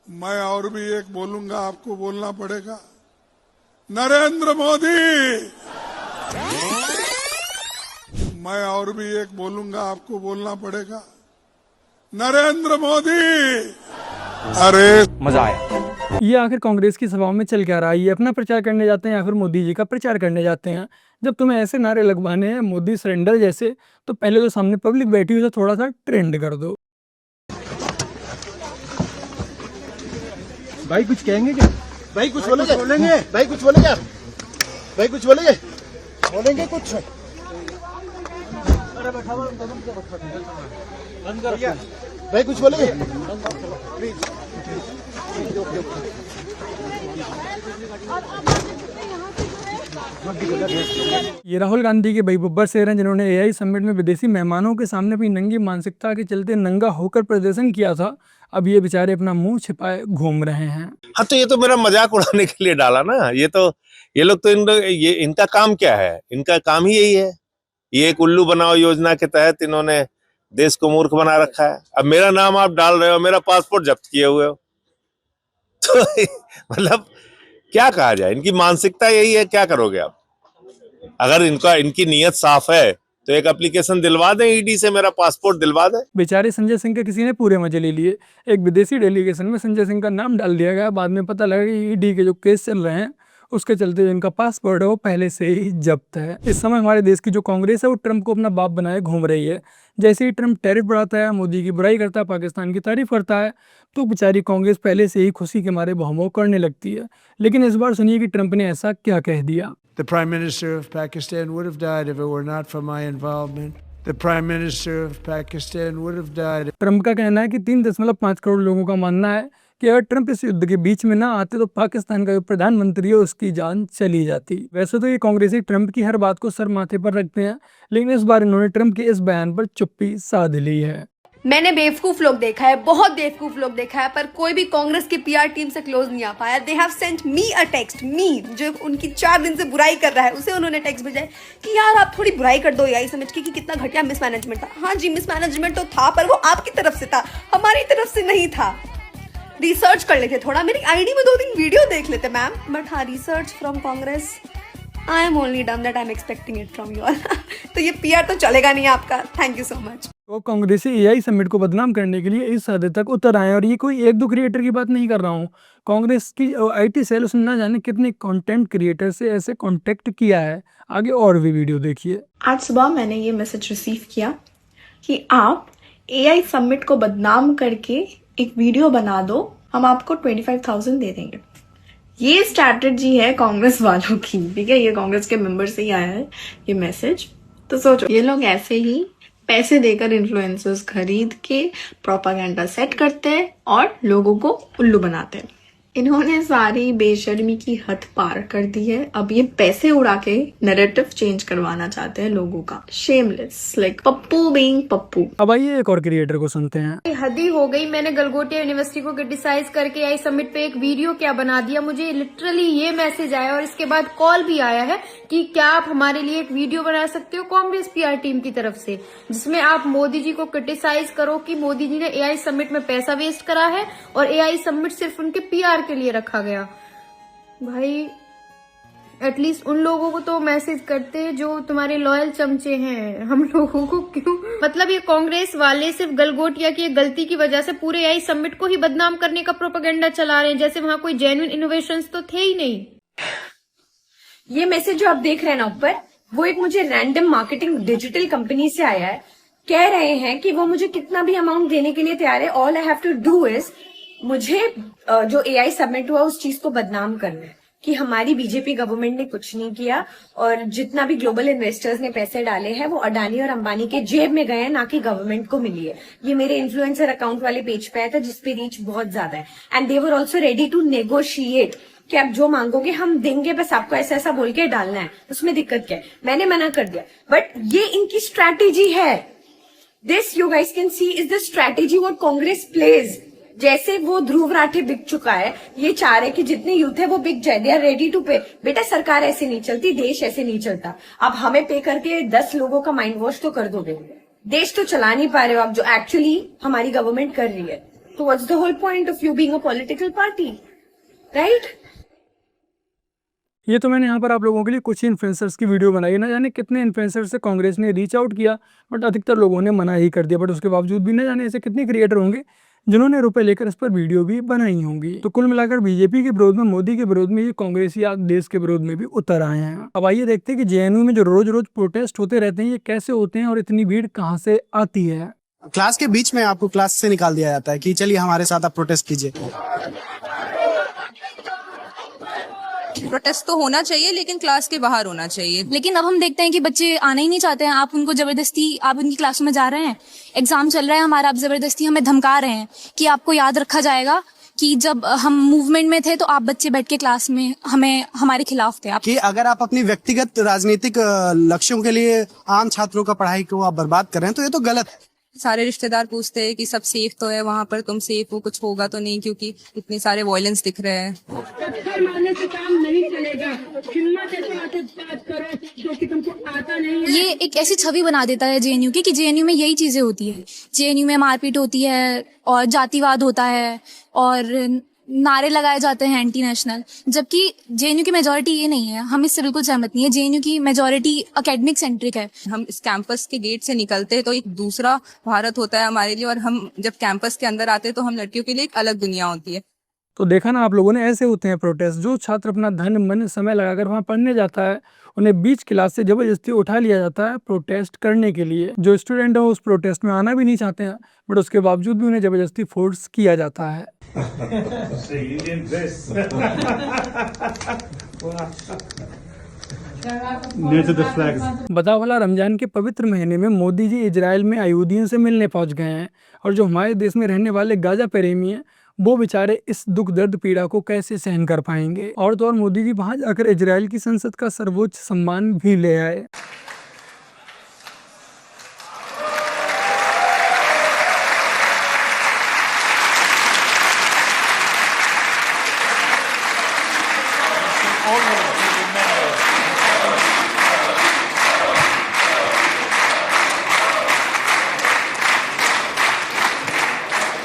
मैं और भी एक बोलूंगा, आपको बोलना पड़ेगा। नरेंद्र मोदी। मैं और भी एक बोलूंगा, आपको बोलना पड़ेगा। नरेंद्र मोदी। अरे मजा आया। ये आखिर कांग्रेस की सभाओं में चल क्या रहा है? ये अपना प्रचार करने जाते हैं या फिर मोदी जी का प्रचार करने जाते हैं? जब तुम्हें ऐसे नारे लगवाने हैं मोदी सरेंडर जैसे, तो पहले तो सामने पब्लिक बैठी हुई है, थोड़ा सा ट्रेंड कर दो। भाई कुछ कहेंगे क्या? भाई कुछ बोलेंगे? भाई कुछ बोलेंगे? भाई कुछ बोलेंगे? बोलेंगे कुछ? भाई कुछ बोलेंगे? ये राहुल गांधी के भाई बब्बर शेर हैं, जिन्होंने एआई समिट में विदेशी मेहमानों के सामने अपनी नंगी मानसिकता के चलते नंगा होकर प्रदर्शन किया था। अब ये बेचारे अपना मुंह छिपाए घूम रहे हैं। हाँ, तो ये तो मेरा मजाक उड़ाने के लिए डाला ना। ये लोग तो इनका काम क्या है? इनका काम ही यही है। ये एक उल्लू बनाओ योजना के तहत इन्होंने देश को मूर्ख बना रखा है। अब मेरा नाम आप डाल रहे हो, मेरा पासपोर्ट जब्त किए हुए हो, तो मतलब क्या कहा जाए? इनकी मानसिकता यही है। क्या करोगे आप? अगर इनकी नीयत साफ है तो एक एप्लीकेशन दिलवा दें ईडी से, मेरा पासपोर्ट दिलवा दें। बेचारे संजय सिंह के किसी ने पूरे मजे ले लिए। एक विदेशी डेलीगेशन में संजय सिंह का नाम डाल दिया गया। बाद में पता लगा कि ईडी के जो केस चल रहे हैं उसके चलते जो इनका पासपोर्ट है वो पहले से ही जब्त है। इस समय हमारे देश की जो कांग्रेस है वो ट्रंप को अपना बाप बनाए घूम रही है। जैसे ही ट्रंप टैरिफ बढ़ाता है, मोदी की बुराई करता है, पाकिस्तान की तारीफ करता है, तो बेचारी कांग्रेस पहले से ही खुशी के मारे भौं-भौं करने लगती है। लेकिन इस बार सुनिए कि ट्रंप ने ऐसा क्या कह दिया। The Prime Minister of Pakistan would have died if it were not for my involvement. The Prime Minister of Pakistan would have died. Trump का कहना है कि 3.5 करोड़ लोगों का मानना है कि अगर ट्रंप इस युद्ध के बीच में ना आते तो पाकिस्तान का जो प्रधानमंत्री है उसकी जान चली जाती। वैसे तो ये कांग्रेसी ट्रंप की हर बात को सर माथे पर रखते हैं, लेकिन इस बार इन्होंने ट्रंप के इस बयान पर चुप्पी साध ली है। मैंने बेवकूफ लोग देखा है, बहुत बेवकूफ लोग देखा है, पर कोई भी कांग्रेस की पीआर टीम से क्लोज नहीं आ पाया। They have sent me a text, me जो उनकी 4 दिन से बुराई कर रहा है उसे उन्होंने टेक्स्ट भेजा है कि यार आप थोड़ी बुराई कर दो एआई समझ के कि कितना घटिया मिसमैनेजमेंट था। हाँ जी, मिसमैनेजमेंट तो था, पर वो आपकी तरफ से था, हमारी तरफ से नहीं था। रिसर्च कर लेते थोड़ा, मेरी आईडी में 2-3 वीडियो देख लेते मैम। बट हाँ, research from Congress, I am only dumb that I am expecting it from you all. तो ये पीआर तो चलेगा नहीं आपका। Thank you so much. तो कांग्रेसी एआई समिट को बदनाम करने के लिए इस हद तक उतर आए। और ये कोई 1-2 क्रिएटर की बात नहीं कर रहा हूँ। कांग्रेस की आईटी सेल उसने ना जाने कितने कंटेंट क्रिएटर से ऐसे कांटेक्ट किया है। आगे और भी वीडियो देखिए। आज सुबह मैंने ये मैसेज रिसीव किया कि आप एआई समिट को बदनाम करके एक वीडियो बना दो, हम आपको 25,000 दे देंगे। ये स्ट्रैटेजी है कांग्रेस वालों की, ठीक है? ये कांग्रेस के मेंबर से ही आया है ये मैसेज। तो सोचो, ये लोग ऐसे ही पैसे देकर इन्फ्लुएंसर्स खरीद के प्रोपागेंडा सेट करते हैं और लोगों को उल्लू बनाते हैं। इन्होंने सारी बेशर्मी की हद पार कर दी है। अब ये पैसे उड़ा के नैरेटिव चेंज करवाना चाहते हैं लोगों का। Shameless, like Pappu being Pappu. अब आइए एक और क्रिएटर को सुनते हैं। हद ही हो गई। मैंने गलगोटिया यूनिवर्सिटी को क्रिटिसाइज करके आई समिट पे एक वीडियो क्या बना दिया। मुझे लिटरली ये मैसेज आया और इसके बाद कॉल भी आया है कि क्या आप हमारे लिए एक वीडियो बना सकते हो कांग्रेस पीआर टीम की तरफ से, जिसमें आप मोदी जी को क्रिटिसाइज करो कि मोदी जी ने एआई समिट में पैसा वेस्ट करा है और एआई समिट सिर्फ उनके पीआर के लिए रखा गया। भाई एटलीस्ट उन लोगों को तो मैसेज करते जो तुम्हारे लॉयल चमचे हैं, हम लोगों को क्यों? मतलब ये कांग्रेस वाले सिर्फ गलगोटिया की गलती की वजह से पूरे एआई समिट को ही बदनाम करने का प्रोपेगेंडा चला रहे हैं, जैसे वहां कोई जेन्युइन इनोवेशंस तो थे ही नहीं। ये मैसेज जो आप देख रहे हैं ना ऊपर, वो एक मुझे रैंडम मार्केटिंग डिजिटल कंपनी से आया है। कह रहे हैं कि वो मुझे कितना भी अमाउंट देने के लिए तैयार है। All I have to do is मुझे जो एआई सबमिट हुआ उस चीज को बदनाम करना है कि हमारी बीजेपी गवर्नमेंट ने कुछ नहीं किया और जितना भी ग्लोबल इन्वेस्टर्स ने पैसे डाले हैं वो अडानी और अंबानी के जेब में गए हैं, ना कि गवर्नमेंट को मिली है। ये मेरे इन्फ्लुएंसर अकाउंट वाले पेज पे आया था जिसपे रीच बहुत ज्यादा है। And they were also ready to negotiate कि आप जो मांगोगे हम देंगे, बस आपको ऐसा ऐसा बोल के डालना है। उसमें दिक्कत क्या है? मैंने मना कर दिया। बट ये इनकी स्ट्रैटेजी है। This you guys can see is the strategy what Congress plays. जैसे वो ध्रुव राठे बिक चुका है, ये चाह रहे कि जितने यूथ है वो बिक जाए। दे आर रेडी टू पे। बेटा सरकार ऐसे नहीं चलती, देश ऐसे नहीं चलता। आप हमें पे करके 10 लोगों का माइंड वॉश तो कर दोगे। देश तो चला नहीं पा रहे हो आप, जो एक्चुअली हमारी गवर्नमेंट कर रही है। तो what's the whole point of you being a political party, right? ये तो मैंने यहाँ पर आप लोगों के लिए कुछ ही इन्फ्लुएंसर्स की वीडियो बनाई, ना जाने कितने इन्फ्लुएंसर्स से कांग्रेस ने रीच आउट किया, बट अधिकतर लोगों ने मना ही कर दिया। बट उसके बावजूद भी ना जाने ऐसे कितने क्रिएटर होंगे जिन्होंने रुपए लेकर इस पर वीडियो भी बनाई होंगी। तो कुल मिलाकर बीजेपी के विरोध में, मोदी के विरोध में, ये कांग्रेसी आज देश के विरोध में भी उतर आए हैं। अब आइए देखते हैं कि जेएनयू में जो रोज रोज प्रोटेस्ट होते रहते हैं ये कैसे होते हैं और इतनी भीड़ कहाँ से आती है। क्लास के बीच में आपको क्लास से निकाल दिया जाता है कि चलिए हमारे साथ आप प्रोटेस्ट कीजिए। प्रोटेस्ट तो होना चाहिए लेकिन क्लास के बाहर होना चाहिए। लेकिन अब हम देखते हैं कि बच्चे आना ही नहीं चाहते हैं। आप उनको जबरदस्ती, आप उनकी क्लासों में जा रहे हैं, एग्जाम चल रहा है हमारा, आप जबरदस्ती हमें धमका रहे हैं कि आपको याद रखा जाएगा कि जब हम मूवमेंट में थे तो आप बच्चे बैठ के क्लास में हमारे खिलाफ थे। कि अगर आप अपनी व्यक्तिगत राजनीतिक लक्ष्यों के लिए आम छात्रों का पढ़ाई को आप बर्बाद कर रहे हैं तो ये तो गलत है। सारे रिश्तेदार पूछते हैं कि सब सेफ तो है वहाँ पर, तुम सेफ हो, कुछ होगा तो नहीं, क्योंकि इतने सारे वायलेंस दिख रहे हैं। ये एक ऐसी छवि बना देता है जेएनयू की कि जेएनयू में यही चीजें होती है। जेएनयू में मारपीट होती है और जातिवाद होता है और नारे लगाए जाते हैं एंटी नेशनल, जबकि जेएनयू की मेजोरिटी ये नहीं है। हम इससे बिल्कुल सहमत नहीं है। जेएनयू की मेजोरिटी एकेडमिक सेंट्रिक है। हम इस कैंपस के गेट से निकलते हैं तो एक दूसरा भारत होता है हमारे लिए, और हम जब कैंपस के अंदर आते हैं तो हम लड़कियों के लिए एक अलग दुनिया होती है। तो देखा ना आप लोगों ने, ऐसे होते हैं प्रोटेस्ट। जो छात्र अपना धन, मन, समय लगाकर वहाँ पढ़ने जाता है, उन्हें बीच क्लास से जबरदस्ती उठा लिया जाता है प्रोटेस्ट करने के लिए। जो स्टूडेंट है उस प्रोटेस्ट में आना भी नहीं चाहते हैं, बट उसके बावजूद भी उन्हें जबरदस्ती फोर्स किया जाता है। बताओ भला, रमजान के पवित्र महीने में मोदी जी इजराइल में यहूदियों से मिलने पहुंच गए हैं, और जो हमारे देश में रहने वाले गाजा प्रेमी हैं वो बेचारे इस दुख दर्द पीड़ा को कैसे सहन कर पाएंगे। और तो और मोदी जी वहां जाकर इजराइल की संसद का सर्वोच्च सम्मान भी ले आए।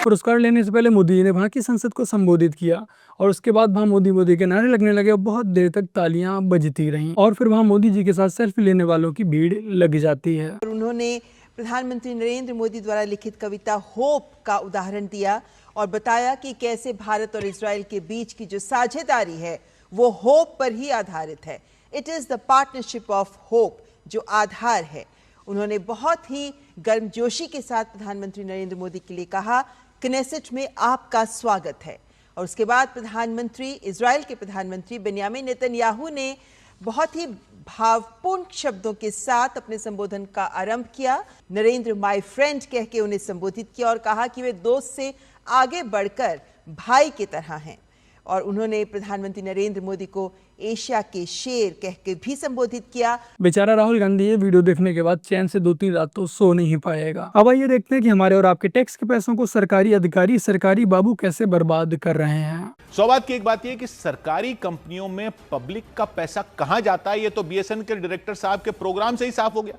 पुरस्कार लेने से पहले मोदी जी ने वहाँ की संसद को संबोधित किया, और उसके बाद वहाँ मोदी के नारे लगने लगे और बहुत देर तक तालियां बजती रहीं, और फिर वहाँ मोदी जी के साथ सेल्फी लेने वालों की भीड़ लग जाती है। उन्होंने प्रधानमंत्री नरेंद्र मोदी द्वारा लिखित कविता होप का उदाहरण दिया और बताया कि कैसे भारत और इजराइल के बीच की जो साझेदारी है वो होप पर ही आधारित है। It is the partnership of hope जो आधार है। उन्होंने बहुत ही गर्मजोशी के साथ प्रधानमंत्री नरेंद्र मोदी के लिए कहा, क्नेसेट में आपका स्वागत है। और उसके बाद प्रधानमंत्री, इजराइल के प्रधानमंत्री बेन्यामिन नेतन्याहू ने बहुत ही भावपूर्ण शब्दों के साथ अपने संबोधन का आरंभ किया। नरेंद्र माय फ्रेंड कह के उन्हें संबोधित किया और कहा कि वे दोस्त से आगे बढ़कर भाई की तरह हैं। और उन्होंने प्रधानमंत्री नरेंद्र मोदी को एशिया के शेर कह के भी संबोधित किया। बेचारा राहुल गांधी ये वीडियो देखने के बाद चैन से 2-3 रात तो सो नहीं पाएगा। अब आइए देखते हैं कि हमारे और आपके टैक्स के पैसों को सरकारी अधिकारी, सरकारी बाबू कैसे बर्बाद कर रहे हैं। सौभाग्य की एक बात यह कि सरकारी कंपनियों में पब्लिक का पैसा कहां जाता है ये तो बीएसएनएल के डायरेक्टर साहब के प्रोग्राम से ही साफ हो गया।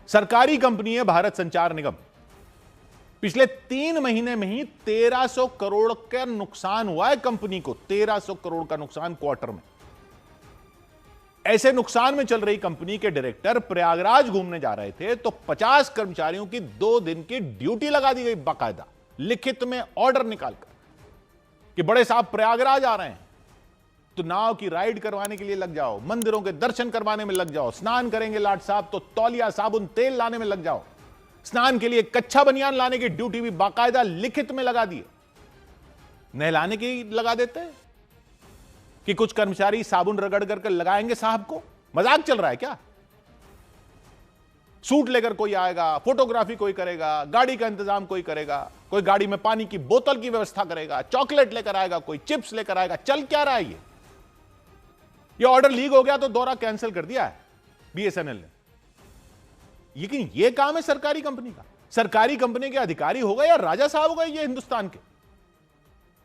सरकारी कंपनी है भारत संचार निगम। पिछले 3 महीने में ही 1300 करोड़ का नुकसान हुआ है कंपनी को। 1300 करोड़ का नुकसान क्वार्टर में। ऐसे नुकसान में चल रही कंपनी के डायरेक्टर प्रयागराज घूमने जा रहे थे तो 50 कर्मचारियों की 2 दिन की ड्यूटी लगा दी गई, बाकायदा लिखित में ऑर्डर निकालकर कि बड़े साहब प्रयागराज आ रहे हैं तो नाव की राइड करवाने के लिए लग जाओ, मंदिरों के दर्शन करवाने में लग जाओ, स्नान करेंगे लाट साहब तो तौलिया, साबुन, तेल लाने में लग जाओ, स्नान के लिए कच्चा बनियान लाने की ड्यूटी भी बाकायदा लिखित में लगा दी। नहलाने की लगा देते हैं कि कुछ कर्मचारी साबुन रगड़ कर लगाएंगे साहब को। मजाक चल रहा है क्या? सूट लेकर कोई आएगा, फोटोग्राफी कोई करेगा, गाड़ी का इंतजाम कोई करेगा, कोई गाड़ी में पानी की बोतल की व्यवस्था करेगा, चॉकलेट लेकर आएगा, कोई चिप्स लेकर आएगा। चल क्या रहा है ये ऑर्डर लीक हो गया तो दौरा कैंसिल कर दिया है बीएसएनएल ने। लेकिन ये काम है सरकारी कंपनी का। सरकारी कंपनी के अधिकारी हो गए या राजा साहब हो गए ये हिंदुस्तान के।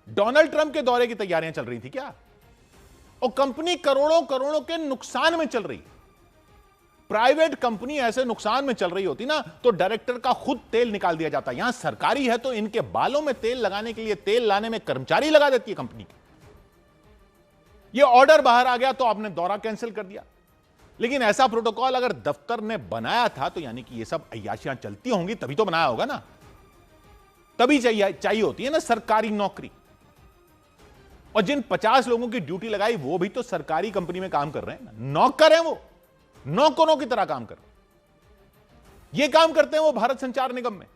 डोनाल्ड ट्रंप के दौरे की तैयारियां चल रही थी क्या? और कंपनी करोड़ों करोड़ों के नुकसान में चल रही है। प्राइवेट कंपनी ऐसे नुकसान में चल रही होती ना तो डायरेक्टर का खुद तेल निकाल दिया जाता। यहां सरकारी है तो इनके बालों में तेल लगाने के लिए तेल लाने में कर्मचारी लगा देती है कंपनी की। ये ऑर्डर बाहर आ गया तो आपने दौरा कैंसिल कर दिया। लेकिन ऐसा प्रोटोकॉल अगर दफ्तर ने बनाया था तो यानी कि ये सब अय्याशियां चलती होंगी तभी तो बनाया होगा ना, तभी चाहिए होती है ना सरकारी नौकरी। और जिन 50 लोगों की ड्यूटी लगाई वो भी तो सरकारी कंपनी में काम कर रहे हैं ना, नौकर हैं, वो नौकरों की तरह काम कर रहे हैं। ये काम करते हैं वो भारत संचार निगम में,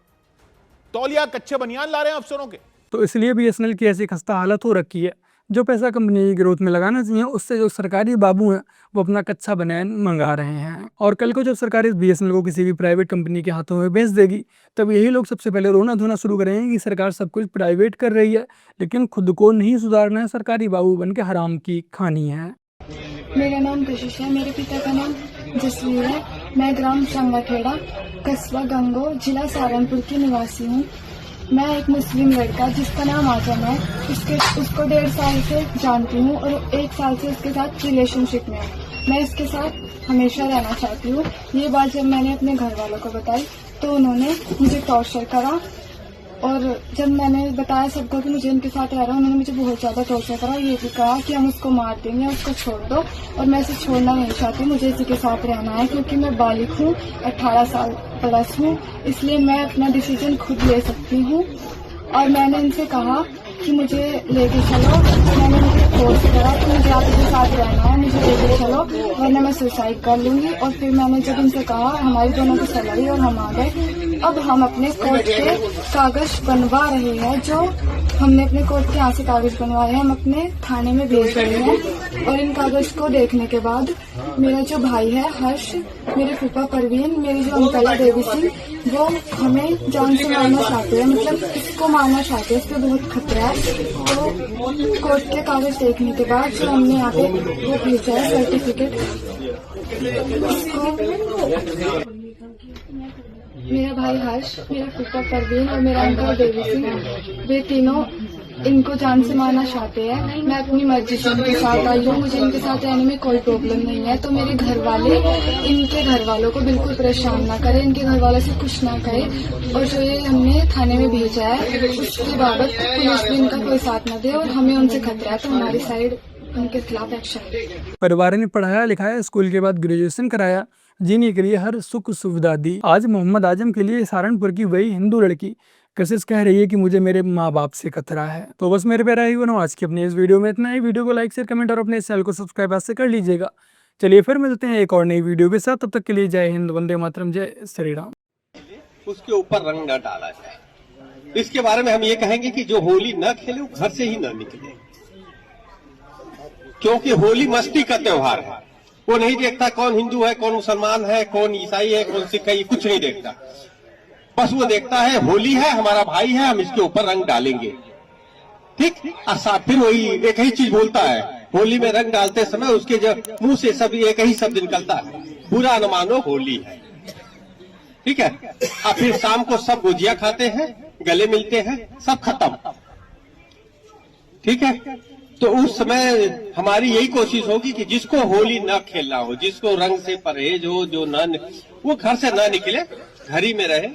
तौलिया कच्चे बनियान ला रहे हैं अफसरों के। तो इसलिए बीएसएनएल की ऐसी खस्ता हालत हो रखी है। जो पैसा कंपनी की ग्रोथ में लगाना चाहिए उससे जो सरकारी बाबू हैं वो अपना कच्चा बनियान मंगा रहे हैं। और कल को जब सरकारी बीएसएनएल को किसी भी प्राइवेट कंपनी के हाथों में बेच देगी तब यही लोग सबसे पहले रोना धोना शुरू करेंगे कि सरकार सब कुछ प्राइवेट कर रही है, लेकिन खुद को नहीं सुधारना है, सरकारी बाबू बन के हराम की खानी है। मेरा नाम कशिश है, मेरे पिता का नाम जसवीर है। मैं ग्राम संगाखेड़ा, कस्बा गंगो, जिला सहारनपुर की निवासी हूँ। मैं एक मुस्लिम लड़का जिसका नाम आजम है, उसको 1.5 साल से जानती हूँ और 1 साल से उसके साथ रिलेशनशिप में हूँ। मैं इसके साथ हमेशा रहना चाहती हूँ। ये बात जब मैंने अपने घर वालों को बताई तो उन्होंने मुझे टॉर्चर करा, और जब मैंने बताया सबको कि मुझे इनके साथ रह रहा हूँ, उन्होंने मुझे बहुत ज्यादा टॉर्चर करा। ये भी कहा कि हम उसको मार देंगे, उसको छोड़ दो, और मैं इसे छोड़ना नहीं चाहती, मुझे इसी के साथ रहना है क्योंकि मैं बालिग हूँ, 18 साल प्लस हूँ, इसलिए मैं अपना डिसीजन खुद ले सकती हूँ। और मैंने इनसे कहा कि मुझे लेके चलो, मैंने उनसे फोर्स करा कि मुझे आपके साथ रहना है, मुझे लेके चलो वरना मैं सुसाइड कर लूंगी। और फिर मैंने जब उनसे कहा, हमारी दोनों की सलाह हुई और हम आ गए। अब हम अपने कोर्ट के कागज बनवा रहे हैं, जो हमने अपने कोर्ट के यहाँ से कागज बनवाए हैं, हम अपने थाने में भेज रहे हैं। और इन कागज को देखने के बाद मेरा जो भाई है हर्ष, मेरे फूफा परवीन, मेरी जो अंकल है देवी सिंह, वो हमें जान से मारना चाहते हैं, मतलब इसको मारना चाहते हैं, इसको बहुत खतरा है। तो कोर्ट के कागज देखने के बाद जो हमने यहाँ पे वो भेजा है सर्टिफिकेट, इसको मेरा भाई हर्ष, मेरा फूफा परवीन और मेरा अंकल देवी सिंह, वे तीनों इनको जान से मारना चाहते हैं। मैं अपनी मर्जी से इनके साथ आई हूँ, मुझे इनके साथ रहने में कोई प्रॉब्लम नहीं है। तो मेरे घर वाले इनके घर वालों को बिल्कुल परेशान ना करें, इनके घर वालों से कुछ ना कहे। और जो ये हमने थाने में भेजा है उसके बाबत पुलिस भी इनका कोई साथ न दे, और हमें उनसे खतरा है तो हमारी साइड उनके खिलाफ एक्शन। परिवार ने पढ़ाया लिखाया, स्कूल के बाद ग्रेजुएशन कराया, जीने के लिए हर सुख सुविधा दी। आज मोहम्मद आजम के लिए सहारनपुर की वही हिंदू लड़की कशिश कह रही है कि मुझे मेरे माँ बाप से खतरा है। तो बस मेरे प्यारा ही बनो, आज की अपनी इस वीडियो में इतना ही। वीडियो को लाइक शेयर कमेंट और अपने चैनल को सब्सक्राइब ऐसे कर लीजिएगा। चलिए फिर मिलते हैं एक और नई वीडियो के साथ, तब तक के लिए जय हिंद, वंदे मातरम, जय श्री राम। उसके ऊपर रंग न डाला जाए। इसके बारे में हम ये कहेंगे कि जो होली न खेले वो घर से ही न निकले, क्योंकि होली मस्ती का त्योहार है। वो नहीं देखता कौन हिंदू है, कौन मुसलमान है, कौन ईसाई है, कौन सिख है, कुछ नहीं देखता। बस वो देखता है होली है, हमारा भाई है, हम इसके ऊपर रंग डालेंगे, ठीक। फिर वही एक ही चीज बोलता है, होली में रंग डालते समय उसके जब मुंह से सब एक ही शब्द निकलता है, बुरा न मानो होली है, ठीक है। और फिर शाम को सब गुजिया खाते हैं, गले मिलते हैं, सब खत्म, ठीक है। तो उस समय हमारी यही कोशिश होगी कि जिसको होली न खेलना हो, जिसको रंग से परहेज हो, जो वो घर से न निकले, घर ही में रहे।